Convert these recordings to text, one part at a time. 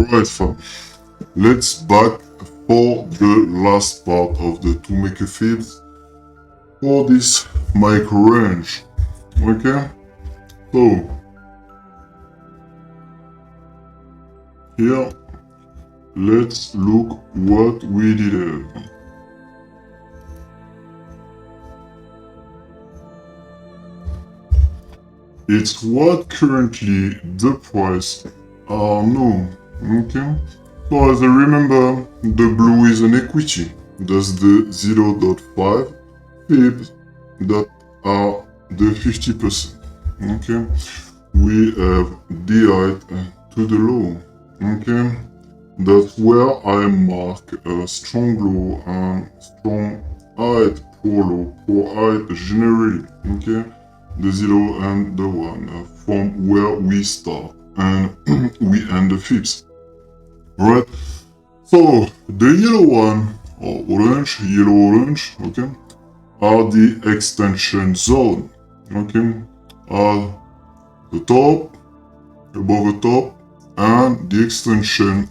Alright fam, let's back for the last part of the to make a Fibs for this micro range. Okay, so here let's look what we did have. It's what currently the price are known. Okay, so as I remember, the blue is an equity. That's the 0.5 Fibs that are the 50%. Okay, we have the height to the low. Okay, that's where I mark a strong low and strong height, poor low, poor height generally. Okay, the 0 and the 1 from where we start and we end the Fibs. Right? So the yellow one or orange, yellow orange, okay, are the extension zone. Okay, are the top, above the top, and the extension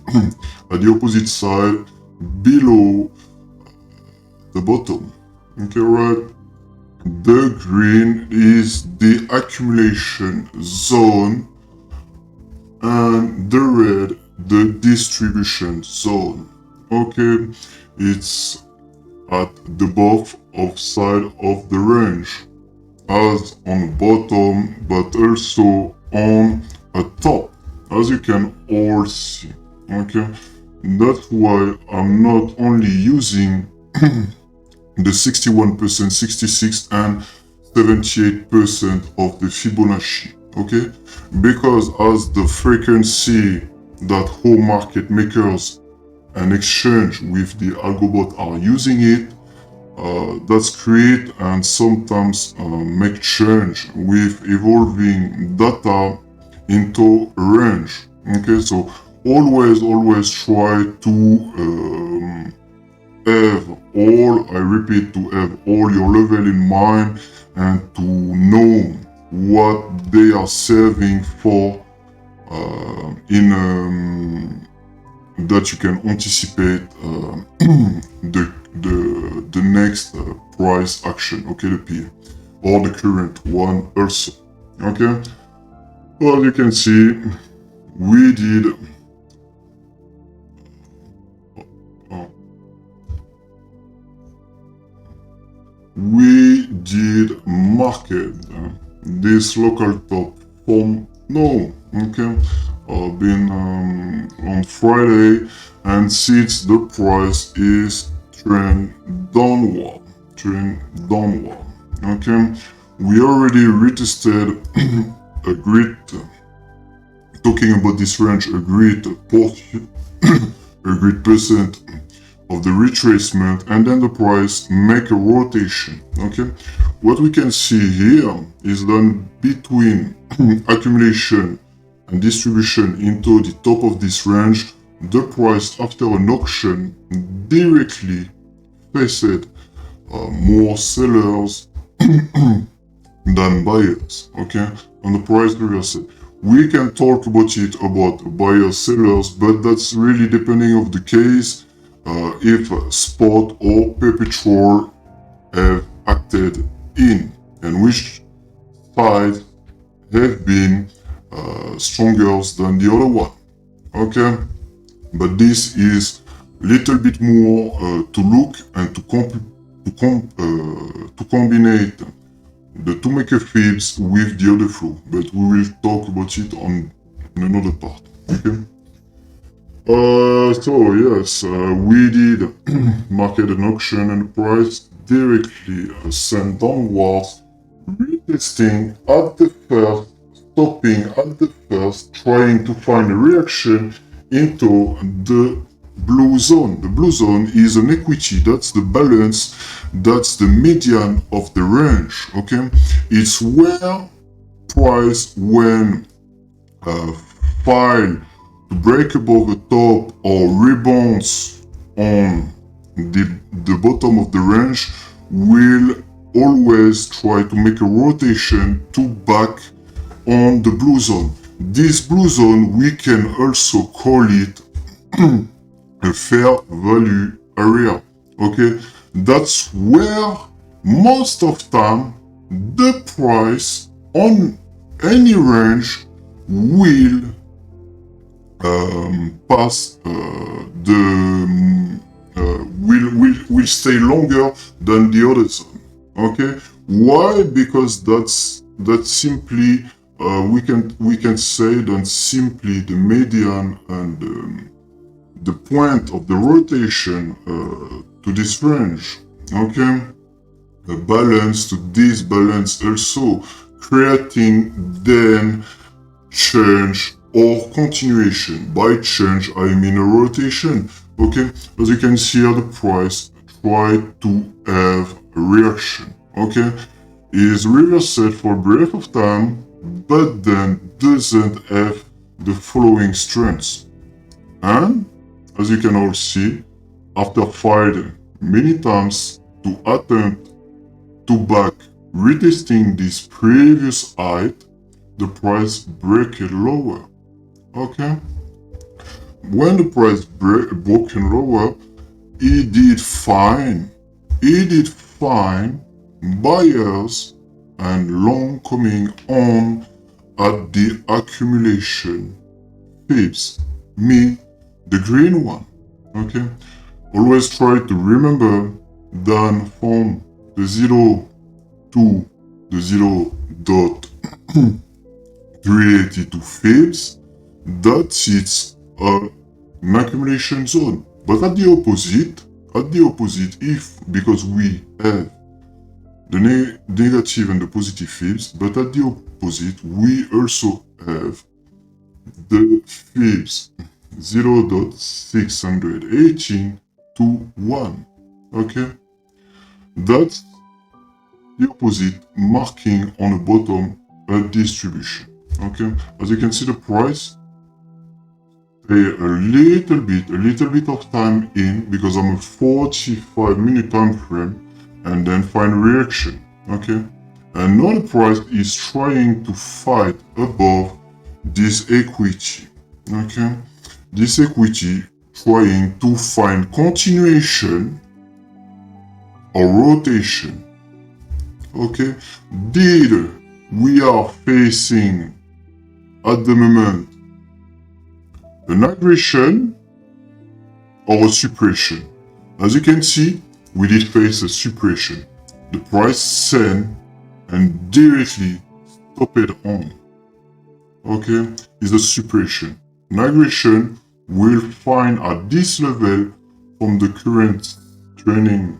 at the opposite side below the bottom. Okay, right? The green is the accumulation zone and the red the distribution zone. Okay, it's at the both of side of the range, as on the bottom but also on a top, as you can all see. Okay, that's why I'm not only using the 61%, 66 and 78% of the Fibonacci. Okay, because as the frequency that whole market makers and exchange with the algobot are using it, that's create and sometimes make change with evolving data into a range. Okay, so always try to have all, I repeat, to have all your level in mind and to know what they are serving for that you can anticipate the next price action, okay, the peer or the current one also. Okay, well, you can see we did market this local top from okay, been on Friday, and since the price is trend downward. Okay, we already retested a great talking about this range, a great portion a great percent of the retracement, and then the price make a rotation. Okay, what we can see here is done between accumulation and distribution into the top of this range, the price after an auction directly faced more sellers than buyers. Okay, on the price reversal. We can talk about it about buyers, sellers, but that's really depending of the case. If spot or perpetual have acted in, and which side have been stronger than the other one. Okay, but this is little bit more to look and to combine the to make a Fibs with the other flow, but we will talk about it on another part. Okay. So yes, we did market an auction and the price directly sent downwards, retesting at the first, stopping at the first, trying to find a reaction into the blue zone. The blue zone is an equity, that's the balance, that's the median of the range. Okay, it's where price when file to break above the top or rebounds on the bottom of the range will always try to make a rotation to back on the blue zone. This blue zone, we can also call it a fair value area. Okay, that's where most of time the price on any range will pass will stay longer than the other zone. Okay, why? Because that's simply we can say that simply the median and the point of the rotation to this range. Okay, a balance to this balance also, creating then change or continuation. By change, I mean a rotation. Okay, as you can see here, the price try to have a reaction. Okay, is reversed for a brief of time, but then doesn't have the following strengths. And as you can all see, after fighting many times to attempt to back retesting this previous height, the price break it lower. Okay, when the price broken lower, it did fine. It did fine buyers and long coming on at the accumulation Fibs, me, the green one. Okay, always try to remember that from the 0 to the 0.382 Fibs, that it's an accumulation zone. But at the opposite, if because we have the negative and the positive Fibs, but at the opposite, we also have the Fibs 0.618 to 1. Okay, that's the opposite marking on the bottom a distribution. Okay, as you can see, the price stay a little bit of time in because I'm a 45-minute time frame and then find reaction. Okay, and now the price is trying to fight above this equity. Okay, this equity trying to find continuation or rotation. Okay, did we are facing at the moment an aggression or a suppression? As you can see, we did face a suppression. The price sent and directly stop it on. Okay, is a suppression. An aggression will find at this level from the current training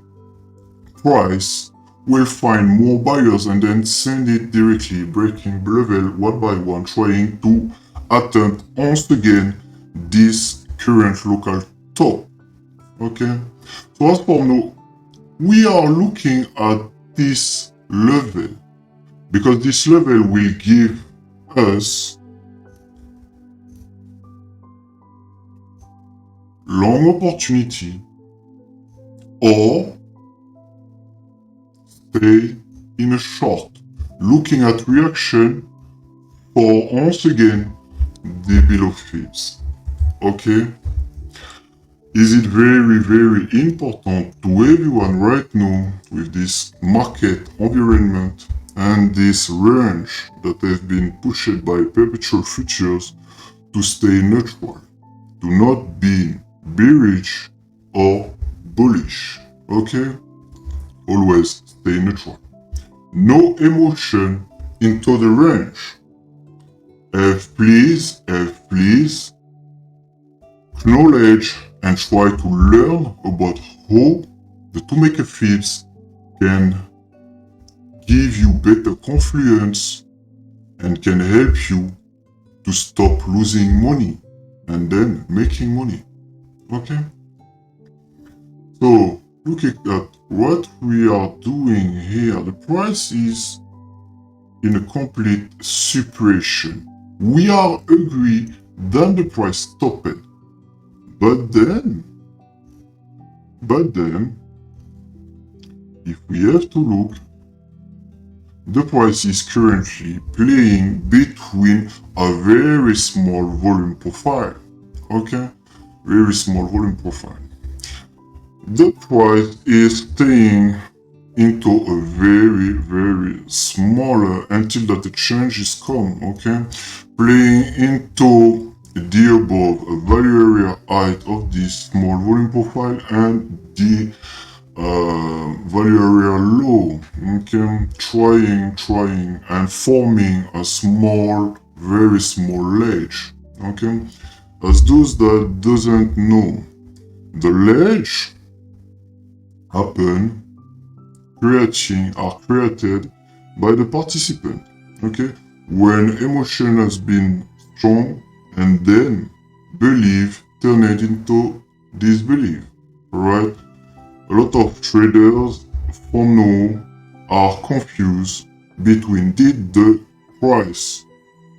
price will find more buyers and then send it directly, breaking level one by one, trying to attempt once again this current local top. Okay, so as for now, we are looking at this level because this level will give us long opportunity or stay in a short, looking at reaction for once again the below Fibs. Okay, is it very important to everyone right now with this market environment and this range that have been pushed by perpetual futures to stay neutral, to not be bearish or bullish. Okay, always stay neutral. No emotion into the range. Please acknowledge and try to learn about how the two maker Fibs can give you better confluence and can help you to stop losing money and then making money. Okay? So, looking at what we are doing here, the price is in a complete suppression. We are agree that the price stopped. But then, if we have to look, the price is currently playing between a very small volume profile. Okay? very small volume profile. The price is staying into a very smaller until that the change is come, okay? Playing into the above value area height of this small volume profile and the value area low, okay? Trying and forming a small, very small ledge, okay? As those that doesn't know, the ledge happen are created by the participant, okay? When emotion has been strong and then belief turned into disbelief, right? A lot of traders from now are confused between did the price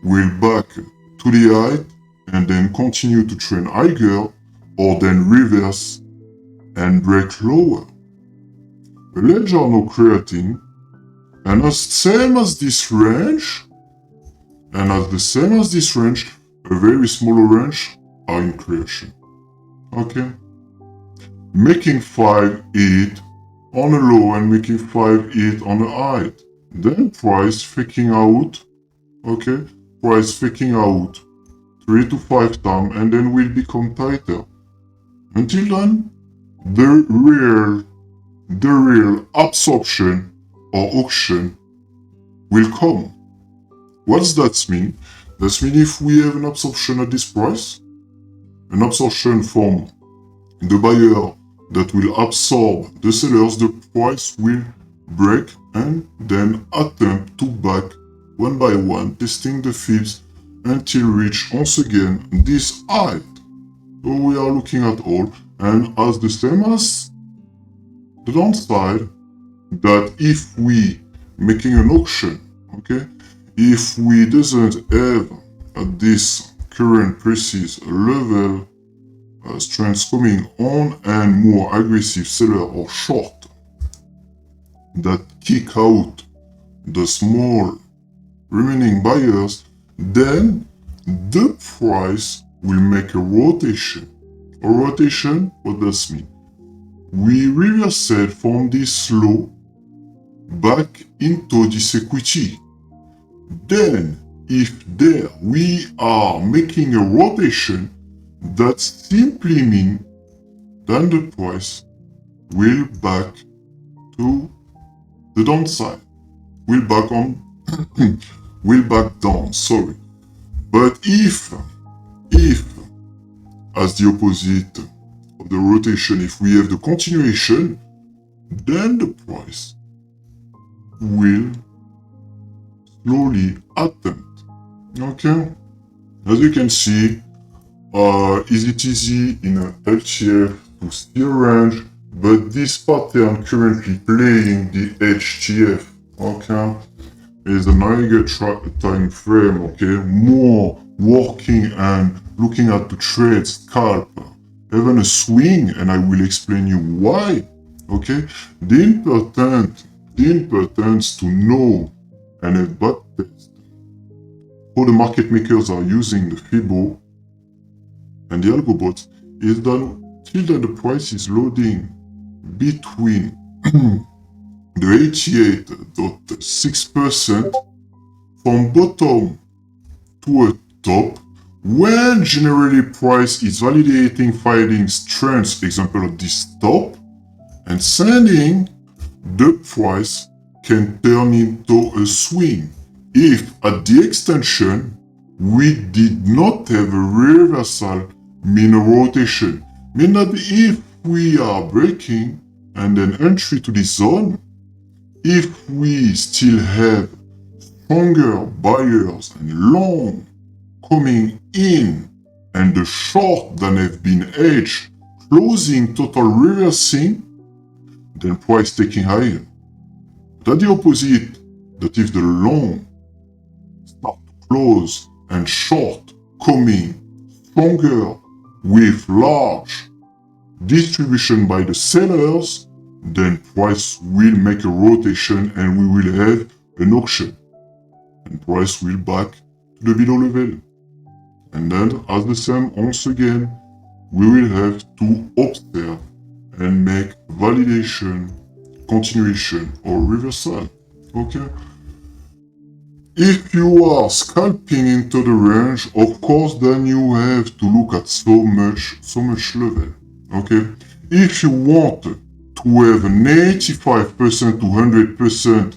will back to the height and then continue to trend higher or then reverse and break lower. The ledge are now creating, and as same as this range, a very small range are in creation. Okay? Making 5-8 on a low and making 5-8 on a high. Then price faking out, okay? Price faking out 3 to 5 times and then will become tighter. Until then, the real absorption or auction will come. What does that mean? That means if we have an absorption at this price, an absorption from the buyer that will absorb the sellers, the price will break and then attempt to back one by one, testing the Fibs until reach once again this height. So we are looking at all, and as the same as the downside, that if we making an auction, okay, if we doesn't have at this current precise level strengths coming on and more aggressive seller or short that kick out the small remaining buyers, then the price will make a rotation. A rotation, what does it mean? We reverse it from this low back into this equity. Then, if there we are making a rotation, that simply means that the price will back to the downside. Will back on, will back down, sorry. But if, as the opposite of the rotation, if we have the continuation, then the price will slowly attempt. Okay? As you can see, is it easy in a HTF to steer range, but this pattern currently playing the HTF, okay, is a higher time frame, okay, more working and looking at the trade scalp, even a swing, and I will explain you why, okay. The importance to know and have back test how the market makers are using the Fibs and the algobots is that till that the price is loading between the 88.6% from bottom to a top, when generally price is validating finding strengths, example of this top, and sending the price can turn into a swing. If at the extension we did not have a reversal, mean a rotation, mean that if we are breaking and then entry to this zone, if we still have stronger buyers and long coming in and the short that have been hedged closing total reversing, then price taking higher. But at the opposite, that if the long start to close and short coming stronger with large distribution by the sellers, then price will make a rotation and we will have an auction. And price will back to the below level. And then, as the same, once again, we will have to observe and make validation, continuation, or reversal. Okay? If you are scalping into the range, of course, then you have to look at so much level. Okay? If you want to have an 85% to 100%,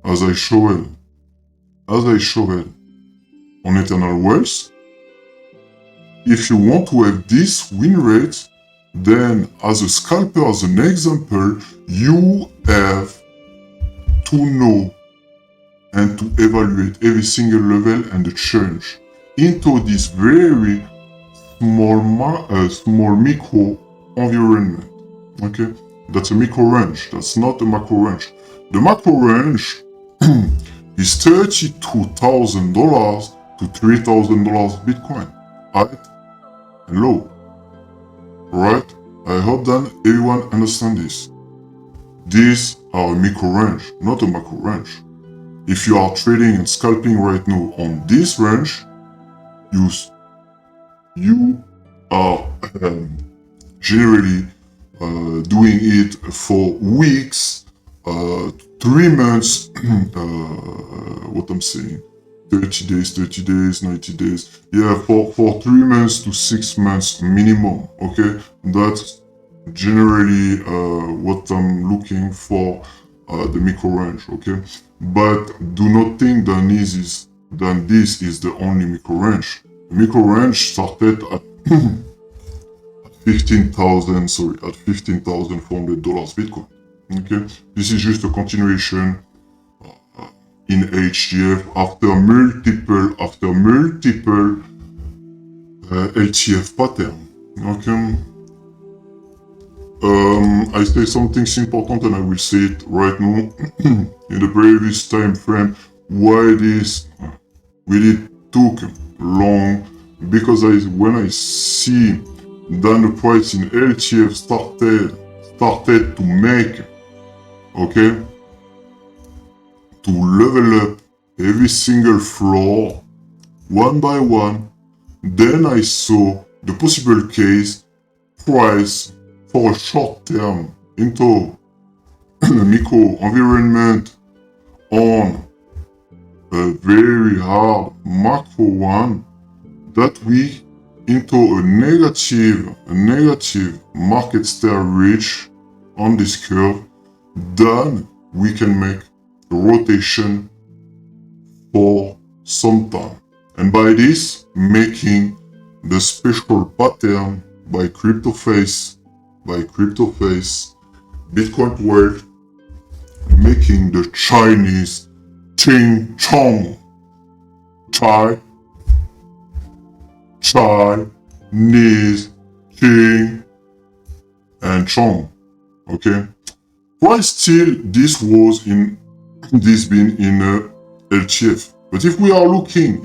as I showed on Eternal Wealth, if you want to have this win rate, then as a scalper, as an example, you have to know and to evaluate every single level and the change into this very small micro environment. Okay, that's a micro range. That's not a macro range. The macro range is $32,000 to $3,000 Bitcoin, high and low. Right? I hope that everyone understands this. These are a micro range, not a macro range. If you are trading and scalping right now on this range, you are generally doing it for weeks, 3 months, what I'm saying, 30 days, 90 days. Yeah, for 3 months to 6 months minimum, okay? That's generally what I'm looking for, the micro range, okay? But do not think that this is the only micro range. The micro range started at $15,400 Bitcoin. Okay, this is just a continuation in HGF after multiple LTF pattern. Okay. I say something important and I will say it right now. In the previous time frame, why this really took long, because when I see that the price in LTF started to make, okay, to level up every single floor one by one, then I saw the possible case price for a short term into micro environment on a very hard macro one, that we into a negative market stare reach on this curve, then we can make a rotation for some time. And by this, making the special pattern by CryptoFace, Bitcoin World, making the Chinese Ching Chong, Chinese Ching and Chong. Okay, why still this been in LTF? But if we are looking,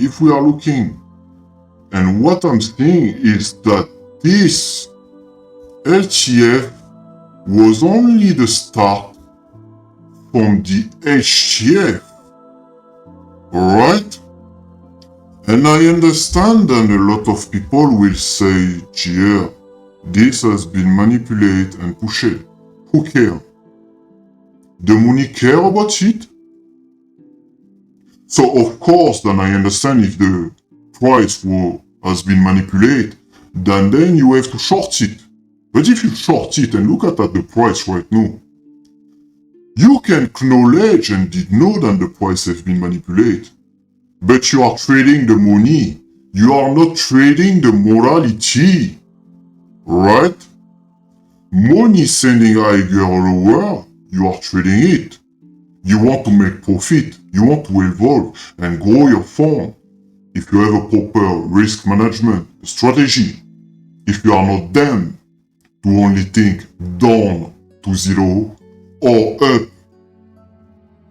and what I'm saying is that this LTF was only the start from the HTF, alright? And I understand that a lot of people will say, yeah, this has been manipulated and pushed. Who cares? The money care about it? So of course, then I understand if the price has been manipulated, then you have to short it. But if you short it and look at the price right now, you can acknowledge and did know that the price has been manipulated. But you are trading the money. You are not trading the morality. Right? Money sending higher or lower, you are trading it. You want to make profit. You want to evolve and grow your fund. If you have a proper risk management strategy, if you are not them to only think down to 0 or up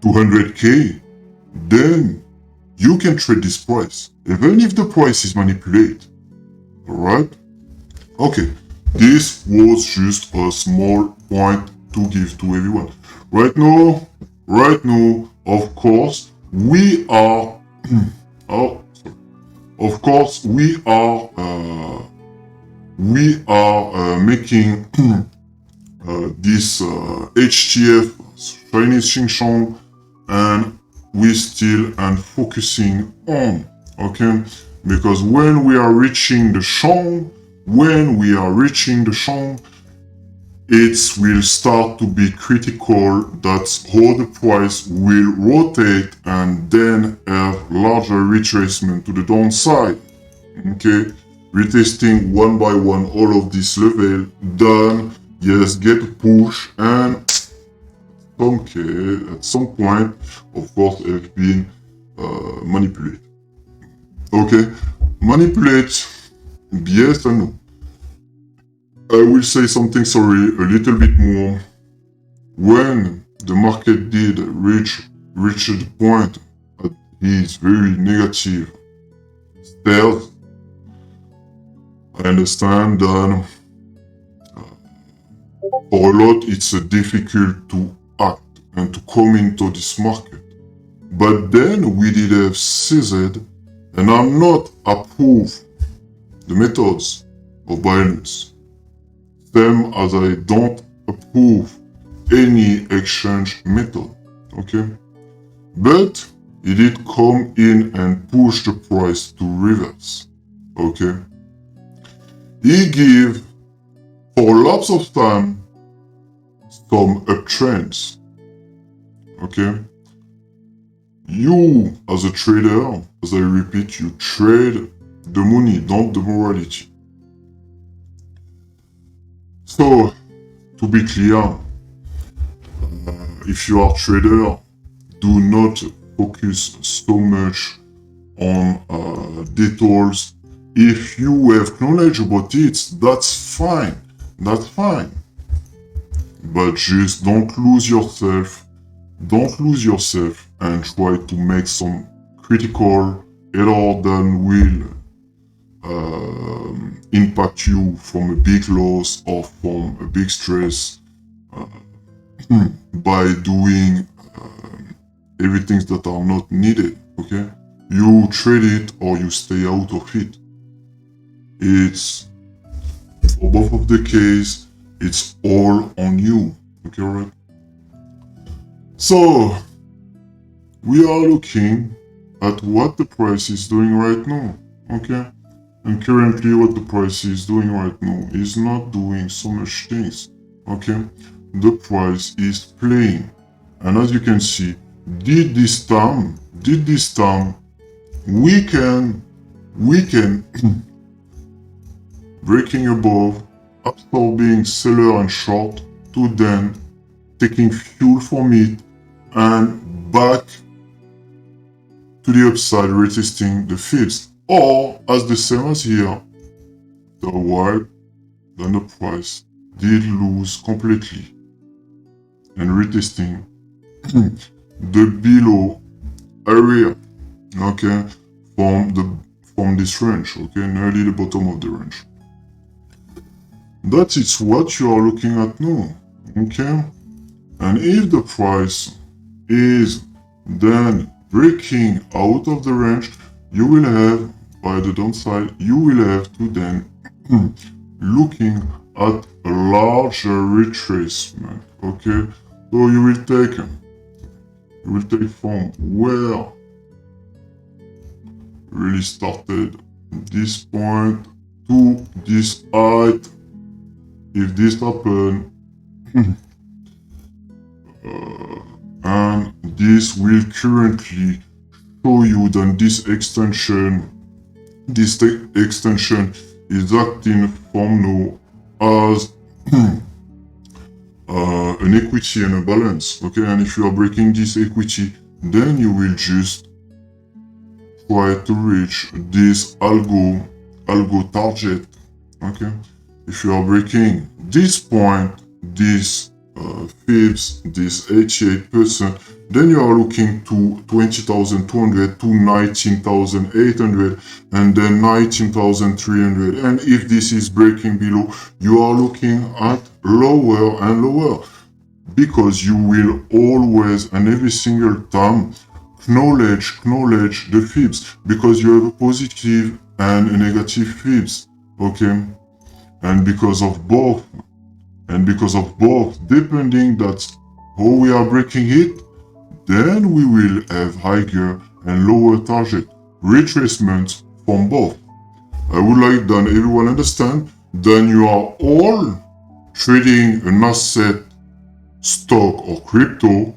to 100k, then you can trade this price, even if the price is manipulated. Alright? Okay, this was just a small point to give to everyone. Right now, of course, we are we are making this HTF Chinese Xing Shang, and we still and focusing on, okay? Because when we are reaching the Shang, it will start to be critical. That's how the price will rotate and then have larger retracement to the downside. Okay, retesting one by one all of this level, done. Yes, get a push, and okay, at some point, of course, have been manipulated. Okay, manipulate, yes and no. I will say something, sorry, a little bit more. When the market did reach the point at his very negative stairs, I understand that for a lot it's difficult to act and to come into this market. But then we did have seized, and I'm not approve the methods of violence. Same as I don't approve any exchange method, okay? But he did come in and push the price to reverse, okay? He give, for lots of time, some uptrends, okay? You, as a trader, as I repeat, you trade the money, not the morality. So, to be clear, if you are a trader, do not focus so much on details. If you have knowledge about it, that's fine. That's fine. But just don't lose yourself. Don't lose yourself and try to make some critical error that will impact you from a big loss or from a big stress by doing everything that are not needed, okay? You trade it or you stay out of it. It's, for both of the case, it's all on you, okay, right? So, we are looking at what the price is doing right now, okay? And currently what the price is doing right now is not doing so much things, okay? The price is playing. And as you can see, did this time, we can breaking above, absorbing seller and short, to then taking fuel from it and back to the upside, retesting the Fibs. Or, as the same as here, the while, then the price did lose completely and retesting the below area, okay, from this range, okay, nearly the bottom of the range. That is what you are looking at now, okay? And if the price is then breaking out of the range, you will have, by the downside, you will have to then looking at a larger retracement, okay? So you will take from where really started this point to this height. If this happen, and this will currently show you that this extension is acting from now as an equity and a balance, okay? And if you are breaking this equity, then you will just try to reach this algo target, okay? If you are breaking this point, this Fibs, this 88%, then you are looking to 20,200 to 19,800 and then 19,300. And if this is breaking below, you are looking at lower and lower, because you will always and every single time acknowledge the Fibs, because you have a positive and a negative Fibs, okay? and because of both, depending that's how we are breaking it, then we will have higher and lower target retracements from both. I would like that everyone understand that you are all trading an asset, stock or crypto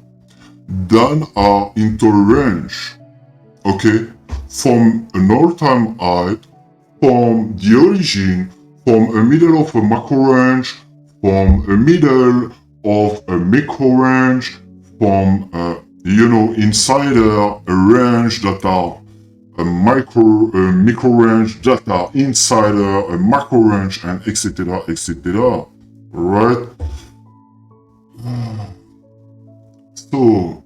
that are into range, okay, from an all-time high, from the origin, from a middle of a macro range, from a middle of a micro range, from inside a range that are a micro range that are inside a macro range, and etc. etc. Right? So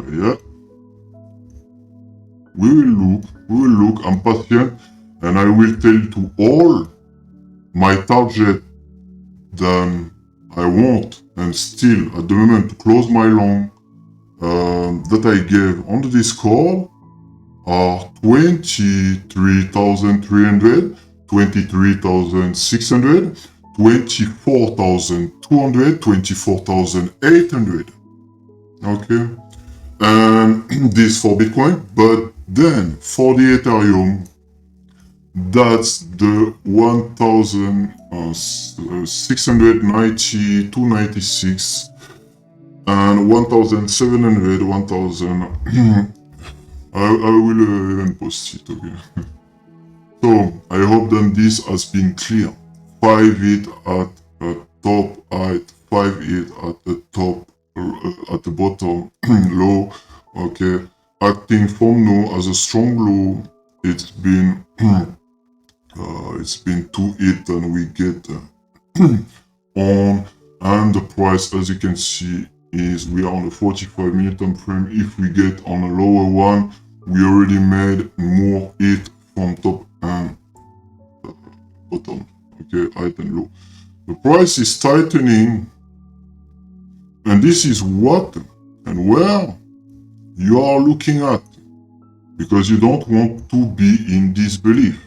yeah, we will look, I'm patient, and I will tell to all my target that I want, and still at the moment to close my long that I gave on the Discord are 23,300, 23,600, 24,200, 24,800. Okay, and this for Bitcoin, but then for the Ethereum, that's the 1,690, 296, and 1,700, 1,000. I will even post it, okay? So, I hope that this has been clear. 5 it at the top height, 5 it at the top, at the bottom low, okay? Acting from now as a strong low, it's been 2 hit and we get on, and the price, as you can see, is we are on a 45-minute time frame. If we get on a lower one, we already made more hit from top and bottom, okay, height and low. The price is tightening, and this is what and where you are looking at, because you don't want to be in disbelief,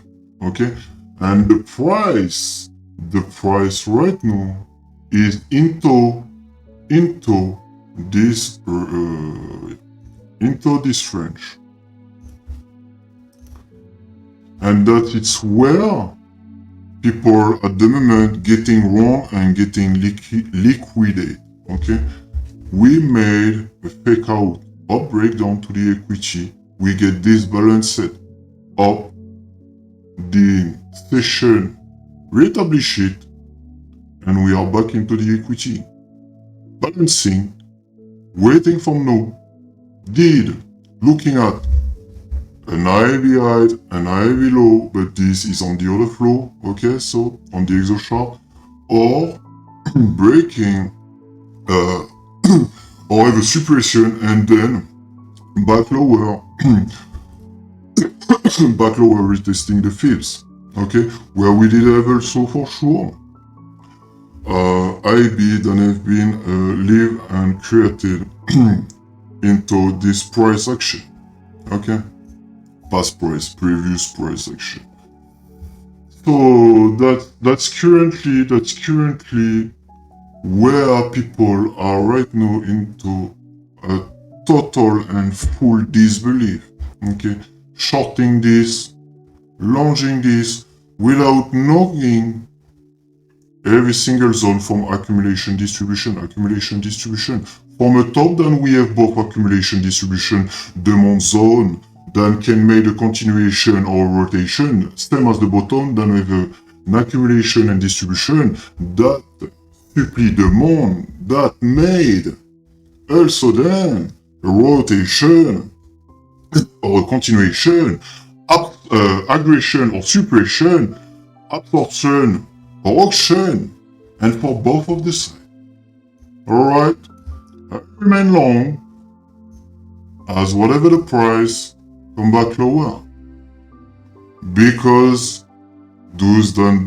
okay? And the price right now is into this range, and that it's where people at the moment getting wrong and getting liquidated. Okay, we made a fake out up breakdown to the equity. We get this balance set up, the session reestablish it, and we are back into the equity balancing, waiting for no did, looking at an IV height, an IV low, but this is on the other flow, okay, so on the exo chart, or breaking or have a suppression and then back lower back lower retesting the Fibs, okay, where we did have also for sure IB that have been live and created into this price action, okay, past price, previous price action. So that's currently where people are right now into a total and full disbelief, okay, shorting this, longing this, without knowing every single zone from accumulation distribution. From the top, then we have both accumulation distribution, demand zone, then can make a continuation or rotation, same as the bottom, then we have an accumulation and distribution that supply demand that made also then a rotation or a continuation, aggression or suppression, absorption or auction, and for both of the sides. Alright, remain long as whatever the price come back lower, because those that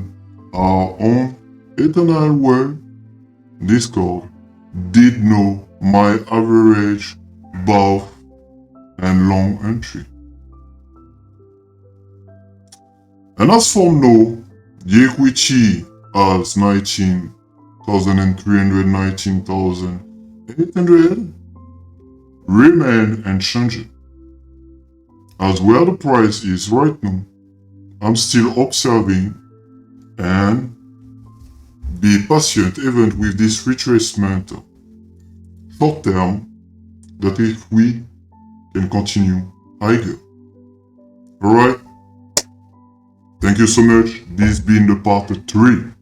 are on Eternal World Discord did know my average both and long entry. And as for now, The equity has 19,300, 19,800 remain unchanged. As where the price is right now, I'm still observing and be patient even with this retracement short term that if we can continue higher. Alright? Thank you so much. This been the part 3.